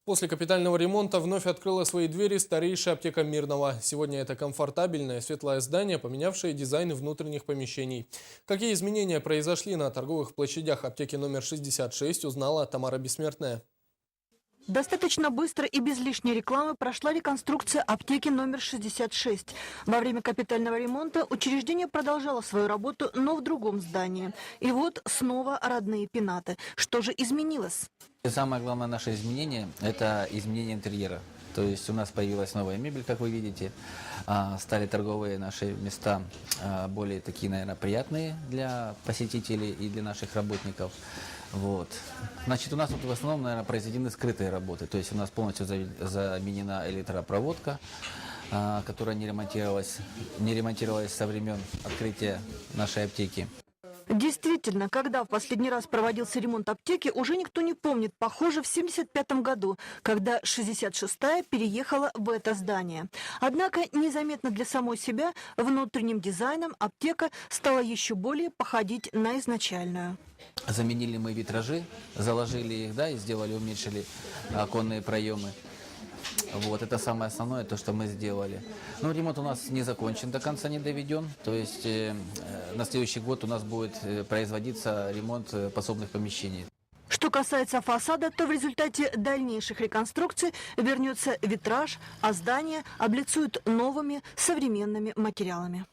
После капитального ремонта вновь открыла свои двери старейшая аптека Мирного. Сегодня это комфортабельное, светлое здание, поменявшее дизайн внутренних помещений. Какие изменения произошли на торговых площадях аптеки номер 66, узнала Тамара Бессмертная. Достаточно быстро и без лишней рекламы прошла реконструкция аптеки номер 66. Во время капитального ремонта учреждение продолжало свою работу, но в другом здании. И вот снова родные пенаты. Что же изменилось? Самое главное наше изменение – это изменение интерьера. То есть у нас появилась новая мебель, как вы видите. Стали торговые наши места более такие, наверное, приятные для посетителей и для наших работников. Вот. Значит, у нас тут в основном, наверное, произведены скрытые работы. То есть у нас полностью заменена электропроводка, которая не ремонтировалась со времен открытия нашей аптеки. Действительно, когда в последний раз проводился ремонт аптеки, уже никто не помнит. Похоже, в 1975 году, когда 66-я переехала в это здание. Однако незаметно для самой себя внутренним дизайном аптека стала еще более походить на изначальную. Заменили мы витражи, заложили их, да, и уменьшили оконные проемы. Вот, это самое основное, то, что мы сделали. Но ремонт у нас не закончен, до конца не доведен. То есть на следующий год у нас будет производиться ремонт подсобных помещений. Что касается фасада, то в результате дальнейших реконструкций вернется витраж, а здание облицуют новыми современными материалами.